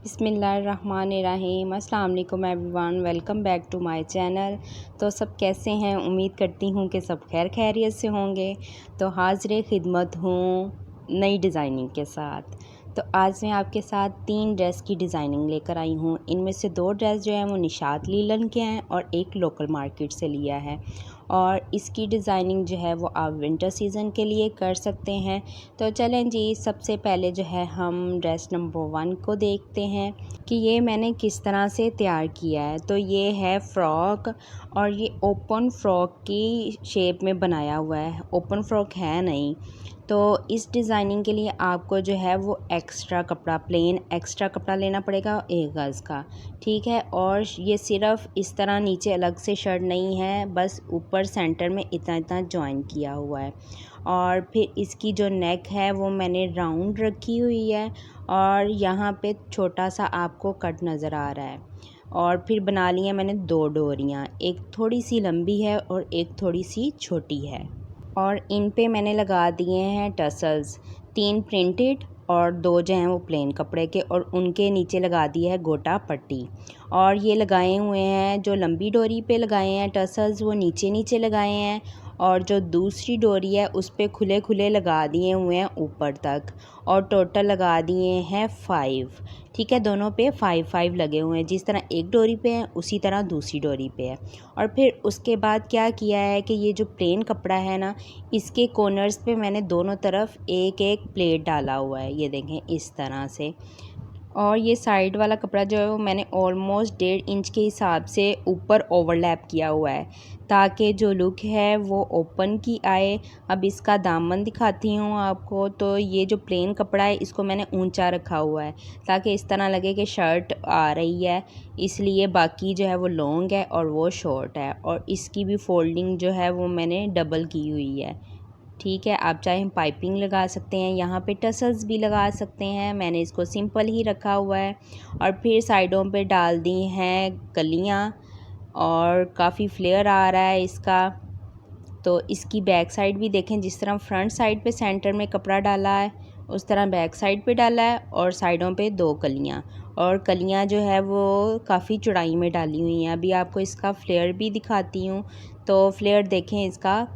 बिस्मिल्लाहिर्रहमानिर्रहीम। अस्सलाम वालेकुम everyone, welcome back to my channel. तो सब कैसे हैं? उम्मीद करती हूँ कि सब खैर खैरियत से होंगे। तो हाज़िर खिदमत हूँ नई डिज़ाइनिंग के साथ। तो आज मैं आपके साथ 3 ड्रेस की डिज़ाइनिंग लेकर आई हूँ। इनमें से 2 ड्रेस जो हैं वो निशात लीलन के हैं और एक लोकल मार्केट से लिया है। और इसकी डिज़ाइनिंग जो है वो आप विंटर सीज़न के लिए कर सकते हैं। तो चलें जी, सबसे पहले जो है हम ड्रेस नंबर 1 को देखते हैं कि ये मैंने किस तरह से तैयार किया है। तो ये है फ़्रॉक और ये ओपन फ़्रॉक की शेप में बनाया हुआ है, ओपन फ़्रॉक है नहीं। तो इस डिज़ाइनिंग के लिए आपको जो है वो एक्स्ट्रा कपड़ा, प्लेन एक्स्ट्रा कपड़ा लेना पड़ेगा 1 गज़ का, ठीक है। और ये सिर्फ़ इस तरह नीचे अलग से शर्ट नहीं है, बस ऊपर सेंटर में इतना इतना जॉइन किया हुआ है। और फिर इसकी जो नेक है वो मैंने राउंड रखी हुई है और यहाँ पे छोटा सा आपको कट नज़र आ रहा है। और फिर बना ली है मैंने 2 डोरियाँ, एक थोड़ी सी लंबी है और एक थोड़ी सी छोटी है। और इन पे मैंने लगा दिए हैं टसल्स, 3 प्रिंटेड और 2 जो हैं वो प्लेन कपड़े के, और उनके नीचे लगा दी है गोटा पट्टी। और ये लगाए हुए हैं, जो लंबी डोरी पे लगाए हैं टसल्स वो नीचे नीचे लगाए हैं, और जो दूसरी डोरी है उस पे खुले खुले लगा दिए हुए हैं ऊपर तक। और टोटल लगा दिए हैं 5, ठीक है। दोनों पे 5 लगे हुए हैं, जिस तरह एक डोरी पे है उसी तरह दूसरी डोरी पे है। और फिर उसके बाद क्या किया है कि ये जो प्लेन कपड़ा है ना, इसके कॉर्नर्स पे मैंने दोनों तरफ एक एक प्लेट डाला हुआ है, ये देखें इस तरह से। और ये साइड वाला कपड़ा जो है वो मैंने ऑलमोस्ट 1.5 इंच के हिसाब से ऊपर ओवरलैप किया हुआ है, ताकि जो लुक है वो ओपन की आए। अब इसका दामन दिखाती हूँ आपको। तो ये जो प्लेन कपड़ा है इसको मैंने ऊंचा रखा हुआ है ताकि इस तरह लगे कि शर्ट आ रही है, इसलिए बाकी जो है वो लॉन्ग है और वो शॉर्ट है। और इसकी भी फोल्डिंग जो है वो मैंने डबल की हुई है, ठीक है। आप चाहें पाइपिंग लगा सकते हैं, यहाँ पे टसल्स भी लगा सकते हैं, मैंने इसको सिंपल ही रखा हुआ है। और फिर साइडों पे डाल दी हैं कलियाँ और काफ़ी फ्लेयर आ रहा है इसका। तो इसकी बैक साइड भी देखें, जिस तरह फ्रंट साइड पे सेंटर में कपड़ा डाला है उस तरह बैक साइड पे डाला है, और साइडों पे 2 कलियाँ। और कलियाँ जो है वो काफ़ी चौड़ाई में डाली हुई हैं। अभी आपको इसका फ्लेयर भी दिखाती हूँ। तो फ्लेयर देखें इसका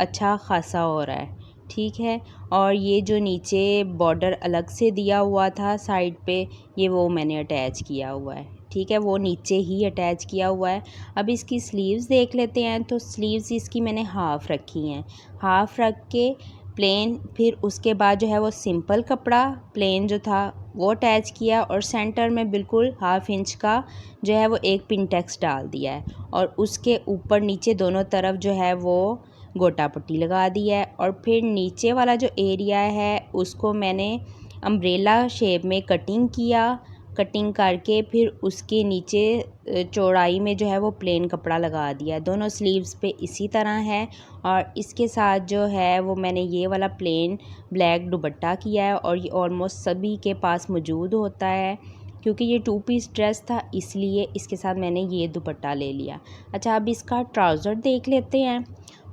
अच्छा खासा हो रहा है, ठीक है। और ये जो नीचे बॉर्डर अलग से दिया हुआ था साइड पे, ये वो मैंने अटैच किया हुआ है, ठीक है, वो नीचे ही अटैच किया हुआ है। अब इसकी स्लीव्स देख लेते हैं। तो स्लीव्स इसकी मैंने हाफ़ रखी हैं, हाफ़ रख के प्लेन, फिर उसके बाद जो है वो सिंपल कपड़ा प्लेन जो था वो अटैच किया, और सेंटर में बिल्कुल 1/2 इंच का जो है वो एक पिनटेक्स डाल दिया है। और उसके ऊपर नीचे दोनों तरफ जो है वो गोटा पट्टी लगा दी है। और फिर नीचे वाला जो एरिया है उसको मैंने अम्ब्रेला शेप में कटिंग किया, कटिंग करके फिर उसके नीचे चौड़ाई में जो है वो प्लेन कपड़ा लगा दिया। दोनों स्लीव्स पे इसी तरह है। और इसके साथ जो है वो मैंने ये वाला प्लेन ब्लैक दुपट्टा किया है, और ये ऑलमोस्ट सभी के पास मौजूद होता है, क्योंकि ये 2 पीस ड्रेस था इसलिए इसके साथ मैंने ये दुपट्टा ले लिया। अच्छा, अब इसका ट्राउज़र देख लेते हैं।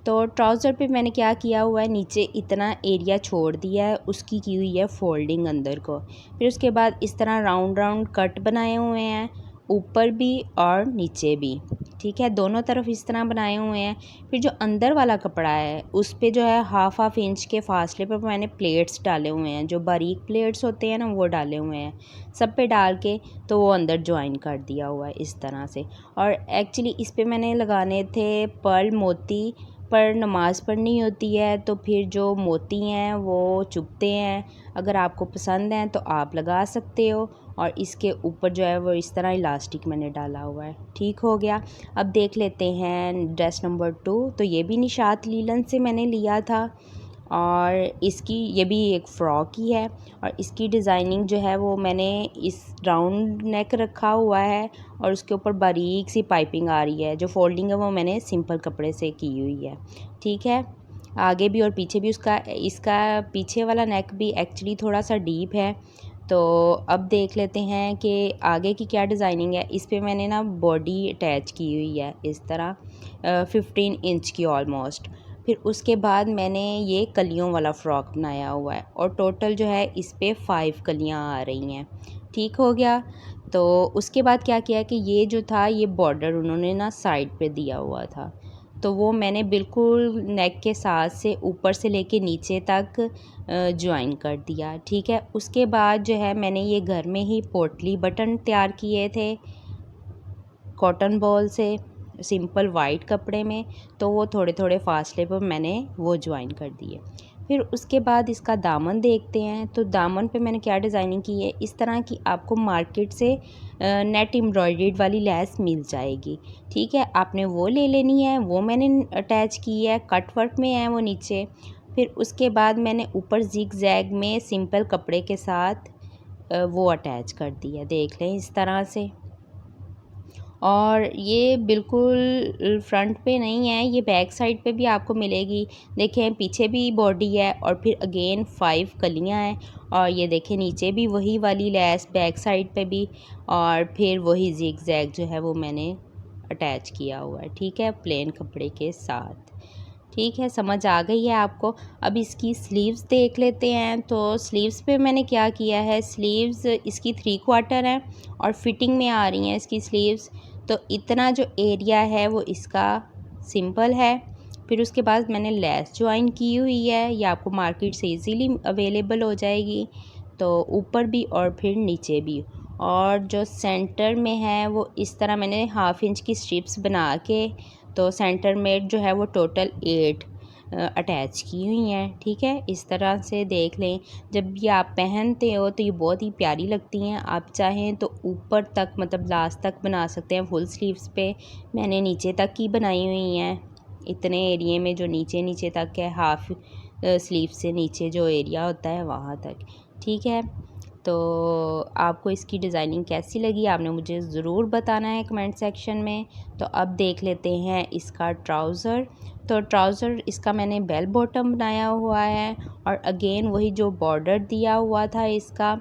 तो ट्राउज़र पे मैंने क्या किया हुआ है, नीचे इतना एरिया छोड़ दिया है, उसकी की हुई है फोल्डिंग अंदर को। फिर उसके बाद इस तरह राउंड राउंड कट बनाए हुए हैं, ऊपर भी और नीचे भी, ठीक है, दोनों तरफ इस तरह बनाए हुए हैं। फिर जो अंदर वाला कपड़ा है उस पे जो है 1/2 इंच के फासले पर मैंने प्लेट्स डाले हुए हैं, जो बारीक प्लेट्स होते हैं ना वो डाले हुए हैं, सब पे डाल के तो वो अंदर ज्वाइन कर दिया हुआ है इस तरह से। और एक्चुअली इस पे मैंने लगाने थे पर्ल मोती, पर नमाज़ पढ़नी होती है तो फिर जो मोती हैं वो चुभते हैं। अगर आपको पसंद हैं तो आप लगा सकते हो। और इसके ऊपर जो है वो इस तरह इलास्टिक मैंने डाला हुआ है, ठीक हो गया। अब देख लेते हैं ड्रेस नंबर 2। तो ये भी निशात लीलन से मैंने लिया था, और इसकी ये भी एक फ़्रॉक ही है। और इसकी डिज़ाइनिंग जो है वो मैंने इस राउंड नेक रखा हुआ है, और उसके ऊपर बारीक सी पाइपिंग आ रही है। जो फोल्डिंग है वो मैंने सिंपल कपड़े से की हुई है, ठीक है। आगे भी और पीछे भी इसका पीछे वाला नेक भी एक्चुअली थोड़ा सा डीप है। तो अब देख लेते हैं कि आगे की क्या डिज़ाइनिंग है। इस पे मैंने ना बॉडी अटैच की हुई है इस तरह 15 इंच की ऑलमोस्ट। फिर उसके बाद मैंने ये कलियों वाला फ़्रॉक बनाया हुआ है, और टोटल जो है इस पे 5 कलियाँ आ रही हैं, ठीक हो गया। तो उसके बाद क्या किया कि ये जो था ये बॉर्डर उन्होंने ना साइड पे दिया हुआ था, तो वो मैंने बिल्कुल नेक के साथ से ऊपर से लेके नीचे तक ज्वाइन कर दिया। ठीक है, उसके बाद जो है मैंने ये घर में ही पोटली बटन तैयार किए थे कॉटन बॉल से, सिंपल वाइट कपड़े में, तो वो थोड़े थोड़े फासले पर मैंने वो ज्वाइन कर दिए। फिर उसके बाद इसका दामन देखते हैं। तो दामन पे मैंने क्या डिज़ाइनिंग की है, इस तरह की आपको मार्केट से नेट एम्ब्रॉयडर्ड वाली लैस मिल जाएगी। ठीक है, आपने वो ले लेनी है, वो मैंने अटैच की है, कट वर्क में है वो नीचे। फिर उसके बाद मैंने ऊपर जिग जैग में सिंपल कपड़े के साथ वो अटैच कर दिया, देख लें इस तरह से। और ये बिल्कुल फ्रंट पे नहीं है, ये बैक साइड पे भी आपको मिलेगी। देखें पीछे भी बॉडी है और फिर अगेन 5 कलियां हैं, और ये देखें नीचे भी वही वाली लैस बैक साइड पे भी, और फिर वही जिग जैग जो है वो मैंने अटैच किया हुआ है। ठीक है, प्लेन कपड़े के साथ। ठीक है, समझ आ गई है आपको। अब इसकी स्लीव्स देख लेते हैं। तो स्लीव्स पे मैंने क्या किया है, स्लीव्स इसकी 3/4 है और फिटिंग में आ रही हैं इसकी स्लीव्स। तो इतना जो एरिया है वो इसका सिंपल है। फिर उसके बाद मैंने लेस ज्वाइन की हुई है, ये आपको मार्केट से इजीली अवेलेबल हो जाएगी। तो ऊपर भी और फिर नीचे भी, और जो सेंटर में है वो इस तरह मैंने 1/2 इंच की स्ट्रिप्स बना के, तो सेंटर में जो है वो टोटल 8 अटैच की हुई हैं। ठीक है, इस तरह से देख लें। जब ये आप पहनते हो तो ये बहुत ही प्यारी लगती हैं। आप चाहें तो ऊपर तक मतलब लास्ट तक बना सकते हैं फुल स्लीव्स पे, मैंने नीचे तक की बनाई हुई हैं, इतने एरिए में जो नीचे नीचे तक है, हाफ स्लीव से नीचे जो एरिया होता है वहाँ तक। ठीक है, तो आपको इसकी डिज़ाइनिंग कैसी लगी आपने मुझे ज़रूर बताना है कमेंट सेक्शन में। तो अब देख लेते हैं इसका ट्राउज़र। तो ट्राउज़र इसका मैंने बेल बॉटम बनाया हुआ है, और अगेन वही जो बॉर्डर दिया हुआ था इसका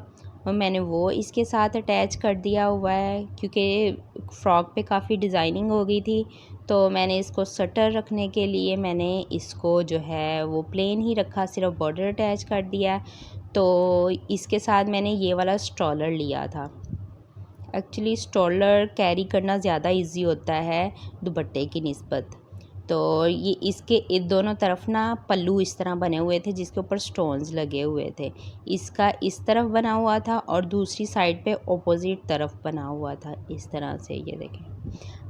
मैंने वो इसके साथ अटैच कर दिया हुआ है, क्योंकि फ़्रॉक पे काफ़ी डिज़ाइनिंग हो गई थी। तो मैंने इसको सटर रखने के लिए मैंने इसको जो है वो प्लेन ही रखा, सिर्फ बॉर्डर अटैच कर दिया। तो इसके साथ मैंने ये वाला स्ट्रॉलर लिया था। एक्चुअली स्ट्रॉलर कैरी करना ज़्यादा इजी होता है दुपट्टे की निस्बत। तो ये इसके दोनों तरफ ना पल्लू इस तरह बने हुए थे जिसके ऊपर स्टोन्स लगे हुए थे। इसका इस तरफ बना हुआ था और दूसरी साइड पे ऑपोजिट तरफ बना हुआ था इस तरह से, ये देखें।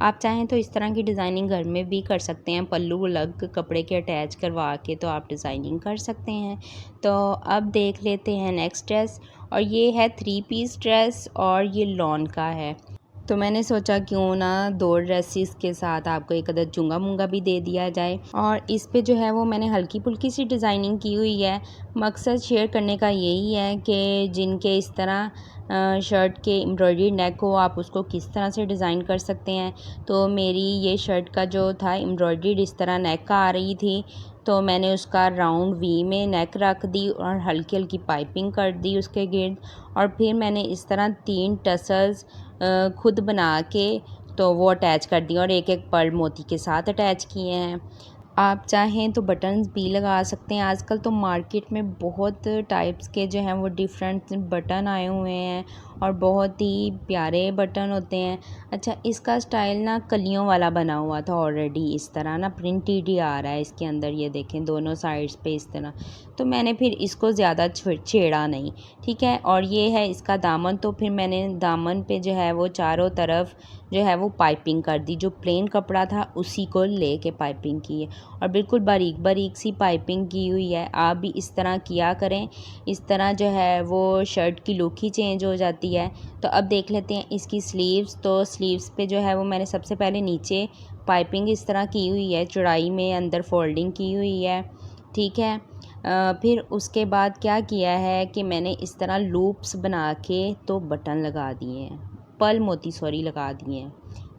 आप चाहें तो इस तरह की डिज़ाइनिंग घर में भी कर सकते हैं, पल्लू अलग कपड़े के अटैच करवा के तो आप डिज़ाइनिंग कर सकते हैं। तो अब देख लेते हैं नेक्स्ट ड्रेस, और ये है 3 पीस ड्रेस और ये लॉन का है। तो मैंने सोचा क्यों ना 2 ड्रेसेस के साथ आपको एक अदद चुंगा मुंगा भी दे दिया जाए, और इस पे जो है वो मैंने हल्की फुल्की सी डिज़ाइनिंग की हुई है। मकसद शेयर करने का यही है कि जिनके इस तरह शर्ट के एम्ब्रॉयडरी नेक हो, आप उसको किस तरह से डिज़ाइन कर सकते हैं। तो मेरी ये शर्ट का जो था एम्ब्रॉयडरी इस तरह नेक का आ रही थी, तो मैंने उसका राउंड वी में नेक रख दी और हल्की हल्की पाइपिंग कर दी उसके गिर्द, और फिर मैंने इस तरह 3 टसल्स खुद बना के तो वो अटैच कर दिए, और एक एक पर्ल मोती के साथ अटैच किए हैं। आप चाहें तो बटन्स भी लगा सकते हैं। आजकल तो मार्केट में बहुत टाइप्स के जो हैं वो डिफरेंट बटन आए हुए हैं और बहुत ही प्यारे बटन होते हैं। अच्छा, इसका स्टाइल ना कलियों वाला बना हुआ था ऑलरेडी, इस तरह ना प्रिंटेड ही आ रहा है इसके अंदर, ये देखें दोनों साइड्स पे इस तरह। तो मैंने फिर इसको ज़्यादा छेड़ा नहीं। ठीक है, और ये है इसका दामन। तो फिर मैंने दामन पे जो है वो चारों तरफ जो है वो पाइपिंग कर दी, जो प्लेन कपड़ा था उसी को ले के पाइपिंग की है, और बिल्कुल बारीक बारीक सी पाइपिंग की हुई है। आप भी इस तरह किया करें, इस तरह जो है वो शर्ट की लुक ही चेंज हो जाती है। तो अब देख लेते हैं इसकी स्लीव्स। तो स्लीव्स पे जो है वो मैंने सबसे पहले नीचे पाइपिंग इस तरह की हुई है, चौड़ाई में अंदर फोल्डिंग की हुई है। ठीक है, फिर उसके बाद क्या किया है कि मैंने इस तरह लूप्स बना के तो बटन लगा दिए हैं, पर्ल मोती सॉरी लगा दिए हैं।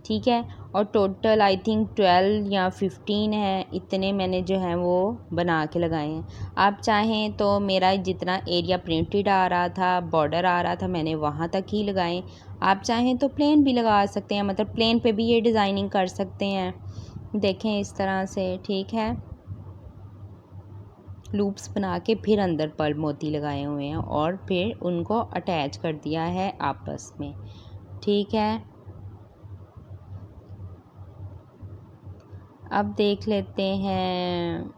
ठीक है, और टोटल आई थिंक 12 या 15 है, इतने मैंने जो है वो बना के लगाए हैं। आप चाहें तो मेरा जितना एरिया प्रिंटेड आ रहा था, बॉर्डर आ रहा था, मैंने वहाँ तक ही लगाए। आप चाहें तो प्लेन भी लगा सकते हैं, मतलब प्लेन पे भी ये डिज़ाइनिंग कर सकते हैं, देखें इस तरह से। ठीक है, लूप्स बना के फिर अंदर पर्ल मोती लगाए हुए हैं और फिर उनको अटैच कर दिया है आपस में। ठीक है, अब देख लेते हैं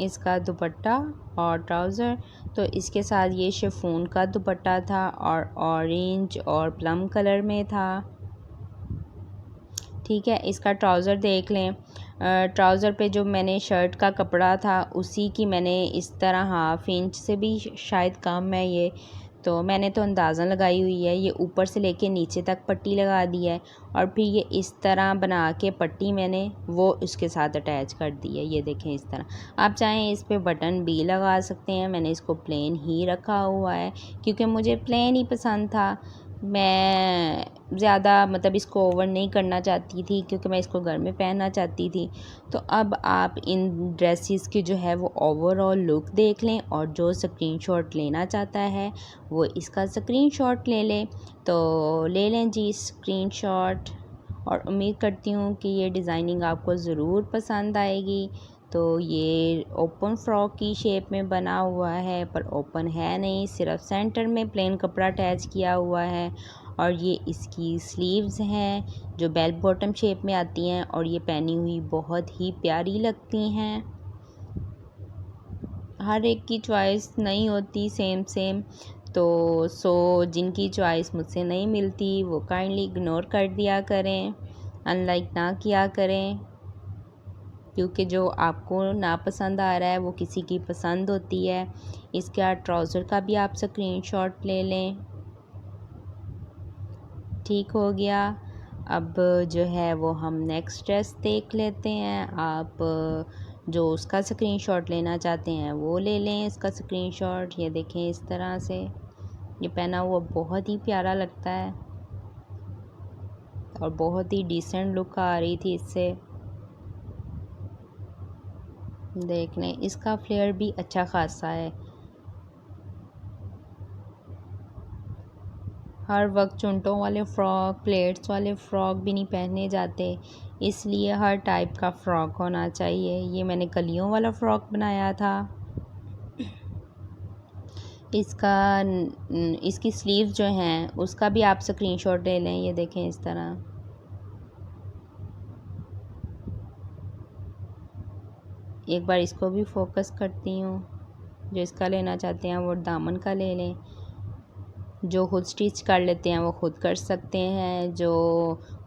इसका दुपट्टा और ट्राउज़र। तो इसके साथ ये शिफॉन का दुपट्टा था और ऑरेंज और प्लम कलर में था। ठीक है, इसका ट्राउज़र देख लें। ट्राउज़र पे जो मैंने शर्ट का कपड़ा था उसी की मैंने इस तरह 1/2 इंच से भी शायद कम है ये, तो मैंने तो अंदाज़ा लगाई हुई है। ये ऊपर से लेके नीचे तक पट्टी लगा दी है और फिर ये इस तरह बना के पट्टी मैंने वो इसके साथ अटैच कर दी है। ये देखें इस तरह। आप चाहें इस पे बटन भी लगा सकते हैं। मैंने इसको प्लेन ही रखा हुआ है क्योंकि मुझे प्लेन ही पसंद था। मैं ज़्यादा मतलब इसको ओवर नहीं करना चाहती थी क्योंकि मैं इसको घर में पहनना चाहती थी। तो अब आप इन ड्रेसेस की जो है वो ओवरऑल लुक देख लें और जो स्क्रीनशॉट लेना चाहता है वो इसका स्क्रीनशॉट ले लें। तो ले लें जी स्क्रीनशॉट, और उम्मीद करती हूँ कि ये डिज़ाइनिंग आपको ज़रूर पसंद आएगी। तो ये ओपन फ्रॉक की शेप में बना हुआ है पर ओपन है नहीं, सिर्फ सेंटर में प्लेन कपड़ा अटैच किया हुआ है। और ये इसकी स्लीव्स हैं जो बेल बॉटम शेप में आती हैं और ये पहनी हुई बहुत ही प्यारी लगती हैं। हर एक की चॉइस नहीं होती सेम, तो जिनकी चॉइस मुझसे नहीं मिलती वो काइंडली इग्नोर कर दिया करें, अनलाइक ना किया करें, क्योंकि जो आपको नापसंद आ रहा है वो किसी की पसंद होती है। इसका ट्राउज़र का भी आप स्क्रीनशॉट ले लें। ठीक हो गया। अब जो है वो हम नेक्स्ट ड्रेस देख लेते हैं। आप जो उसका स्क्रीनशॉट लेना चाहते हैं वो ले लें इसका स्क्रीनशॉट। ये देखें इस तरह से ये पहना हुआ बहुत ही प्यारा लगता है और बहुत ही डिसेंट लुक आ रही थी इससे। देख लें इसका फ्लेयर भी अच्छा खासा है। हर वक्त चुनटों वाले फ़्रॉक, प्लेट्स वाले फ़्रॉक भी नहीं पहने जाते, इसलिए हर टाइप का फ़्रॉक होना चाहिए। ये मैंने कलियों वाला फ़्रॉक बनाया था। इसकी स्लीव्स जो हैं उसका भी आप स्क्रीनशॉट ले लें। ये देखें इस तरह। एक बार इसको भी फोकस करती हूँ। जो इसका लेना चाहते हैं वो दामन का ले लें। जो खुद स्टिच कर लेते हैं वो खुद कर सकते हैं। जो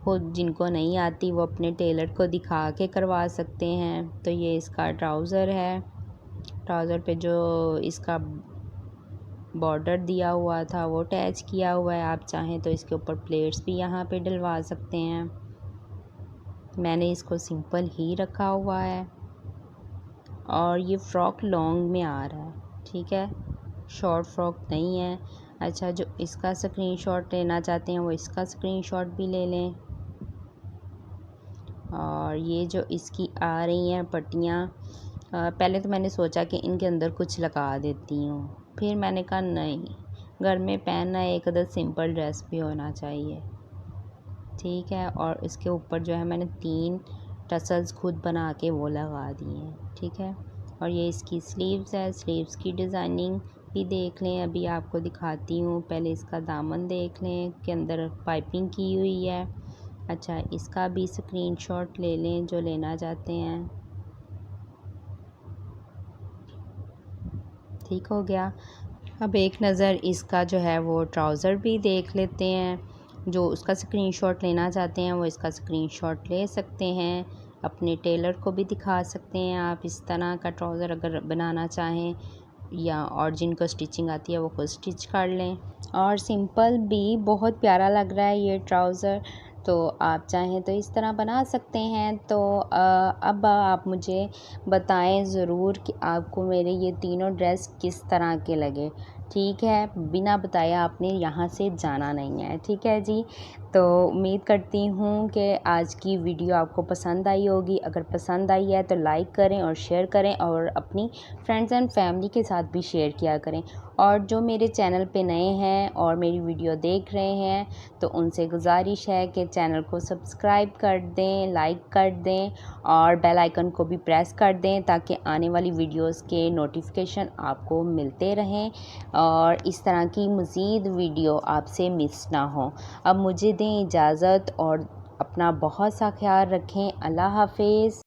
खुद जिनको नहीं आती वो अपने टेलर को दिखा के करवा सकते हैं। तो ये इसका ट्राउज़र है। ट्राउज़र पे जो इसका बॉर्डर दिया हुआ था वो अटैच किया हुआ है। आप चाहें तो इसके ऊपर प्लेट्स भी यहाँ पे डलवा सकते हैं। मैंने इसको सिंपल ही रखा हुआ है और ये फ़्रॉक लॉन्ग में आ रहा है। ठीक है, शॉर्ट फ्रॉक नहीं है। अच्छा, जो इसका स्क्रीनशॉट लेना चाहते हैं वो इसका स्क्रीनशॉट भी ले लें। और ये जो इसकी आ रही हैं पट्टियाँ, पहले तो मैंने सोचा कि इनके अंदर कुछ लगा देती हूँ, फिर मैंने कहा नहीं, घर में पहनना एक अदर सिंपल ड्रेस भी होना चाहिए। ठीक है, और इसके ऊपर जो है मैंने 3 टसल्स खुद बना के वो लगा दिए हैं। ठीक है, और ये इसकी स्लीव्स है। स्लीव्स की डिज़ाइनिंग भी देख लें, अभी आपको दिखाती हूँ। पहले इसका दामन देख लें कि अंदर पाइपिंग की हुई है। अच्छा, इसका भी स्क्रीनशॉट ले लें जो लेना चाहते हैं। ठीक हो गया। अब एक नज़र इसका जो है वो ट्राउज़र भी देख लेते हैं। जो उसका स्क्रीनशॉट लेना चाहते हैं वो इसका स्क्रीनशॉट ले सकते हैं। अपने टेलर को भी दिखा सकते हैं आप इस तरह का ट्राउज़र अगर बनाना चाहें, या और जिनको स्टिचिंग आती है वो खुद स्टिच कर लें। और सिंपल भी बहुत प्यारा लग रहा है ये ट्राउज़र, तो आप चाहें तो इस तरह बना सकते हैं। तो अब आप मुझे बताएं ज़रूर कि आपको मेरे ये तीनों ड्रेस किस तरह के लगे। ठीक है, बिना बताए आपने यहाँ से जाना नहीं है। ठीक है जी, तो उम्मीद करती हूँ कि आज की वीडियो आपको पसंद आई होगी। अगर पसंद आई है तो लाइक करें और शेयर करें और अपनी फ्रेंड्स एंड फैमिली के साथ भी शेयर किया करें। और जो मेरे चैनल पे नए हैं और मेरी वीडियो देख रहे हैं तो उनसे गुजारिश है कि चैनल को सब्सक्राइब कर दें, लाइक कर दें और बेल आइकन को भी प्रेस कर दें ताकि आने वाली वीडियोस के नोटिफिकेशन आपको मिलते रहें और इस तरह की मज़ीद वीडियो आपसे मिस ना हो। अब मुझे दें इजाज़त और अपना बहुत सा ख्याल रखें। अल्लाह हाफ़िज़।